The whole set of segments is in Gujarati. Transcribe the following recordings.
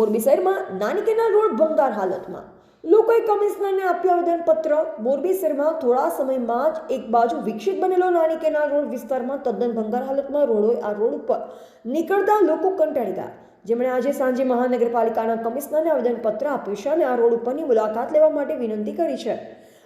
મોરબી શહેરમાં નાની કેનાલ રોડ ભંગાર હાલતમાં, લોકોએ કમિશનરને આપ્યું આવેદનપત્ર। મોરબી શહેરમાં થોડા સમયમાં જ એક બાજુ વિકસિત બનેલો નાની કેનાલ રોડ વિસ્તારમાં તદ્દન ભંગાર હાલતમાં રોડ હોય। આ રોડ ઉપર નીકળતા લોકો કંટાળી ગયા, જેમણે આજે સાંજે મહાનગરપાલિકાના કમિશનરને આવેદનપત્ર આપ્યું છે અને આ રોડ ઉપરની મુલાકાત લેવા માટે વિનંતી કરી છે।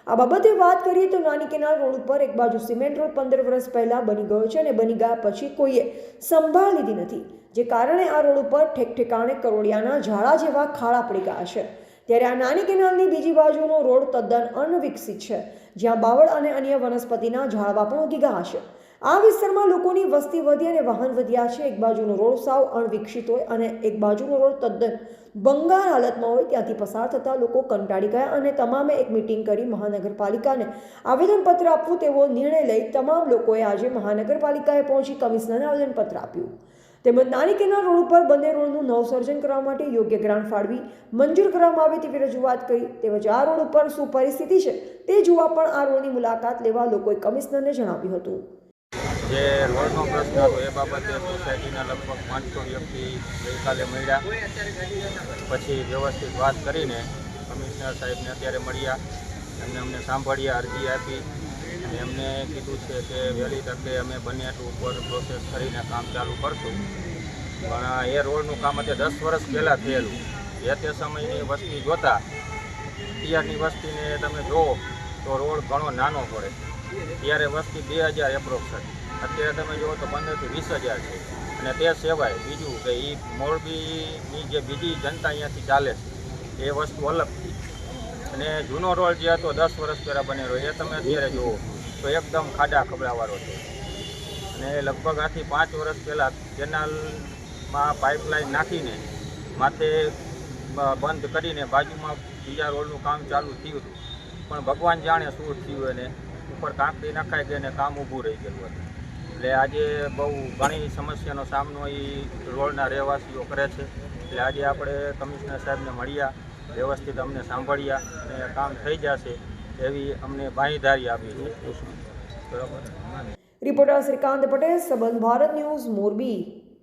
આ બાબતે વાત કરીએ તો નાની કેનાલ રોડ ઉપર એક બાજુ સિમેન્ટ રોડ 15 વર્ષ પહેલા બની ગયો છે અને બની ગયા પછી કોઈએ સંભાળ લીધી નથી, જે કારણે આ રોડ ઉપર ઠેકઠેકાણે કરોડિયાના ઝાડા જેવા ખાડા પડી ગયા છે। ત્યારે આ નાની કેનાલની બીજી બાજુનો રોડ તદ્દન અનવિકસિત છે, જ્યાં બાવળ અને અન્ય વનસ્પતિના ઝાડવા પણ ઉગી ગયા છે। આ વિસ્તારમાં લોકોની વસ્તી વધી અને વાહન વધ્યા છે। એક બાજુનો રોડ સાવ અણવિકસિત હોય અને એક બાજુનો રોડ તદ્દન ભંગાર હાલતમાં હોય, ત્યાંથી પસાર થતા લોકો કંટાળી ગયા અને તમામે એક મીટિંગ કરી મહાનગરપાલિકાને આવેદનપત્ર આપવું તેવો નિર્ણય લઈ તમામ લોકોએ આજે મહાનગરપાલિકાએ પહોંચી કમિશનરને આવેદનપત્ર આપ્યું। તેમજ નાની કેનાલ રોડ ઉપર બંને રોડનું નવસર્જન કરવા માટે યોગ્ય ગ્રાન્ટ ફાળવી મંજૂર કરવામાં આવે તેવી રજૂઆત કરી। તેમજ આ રોડ ઉપર શું પરિસ્થિતિ છે તે જોવા પણ આ રોડની મુલાકાત લેવા લોકોએ કમિશનરને જણાવ્યું હતું। જે રોડનો પ્રશ્ન હતો એ બાબતે સોસાયટીના લગભગ 500 વ્યક્તિ ગઈકાલે મળ્યા, પછી વ્યવસ્થિત વાત કરીને કમિશનર સાહેબને અત્યારે મળ્યા, અમને સાંભળ્યા, અરજી આપી અને એમને કીધું છે કે વહેલી તકે અમે બને એટલું ઉપર પ્રોસેસ કરીને કામ ચાલુ કરશું। પણ એ રોડનું કામ અત્યારે 10 વર્ષ પહેલાં થયેલું, જે તે સમયની વસ્તી જોતાં અત્યારની વસ્તીને તમે જુઓ તો રોડ ઘણો નાનો પડે। ત્યારે વસ્તી 2000 એપ્રોક્સ હતી, અત્યારે તમે જુઓ તો 15 થી 20,000 છે। અને તે સિવાય બીજું કે એ મોરબીની જે બીજી જનતા અહીંયાથી ચાલે છે એ વસ્તુ અલગથી, અને જૂનો રોડ જે હતો 10 વર્ષ પહેલાં બનેલો એ તમે અત્યારે જુઓ તો એકદમ ખાડા ખબડાવાળો છે। અને લગભગ આથી 5 વર્ષ પહેલાં કેનાલમાં પાઇપલાઇન નાખીને માથે બંધ કરીને બાજુમાં બીજા રોડનું કામ ચાલુ થયું હતું, પણ ભગવાન જાણે શું થયું એને ઉપર કાંકરી નખાઈ ગઈ અને કામ ઊભું રહી ગયેલું હતું। એટલે આજે બહુ ઘણી સમસ્યાનો સામનો એ રોડના રહેવાસીઓ કરે છે। એટલે આજે આપણે કમિશનર સાહેબને મળ્યા, વ્યવસ્થિત અમને સાંભળ્યા અને કામ થઈ જશે એવી અમને બાંયધારી આપી છે। બરાબર। રિપોર્ટર શ્રીકાંત પટેલ, સંબંધ ભારત ન્યૂઝ, મોરબી।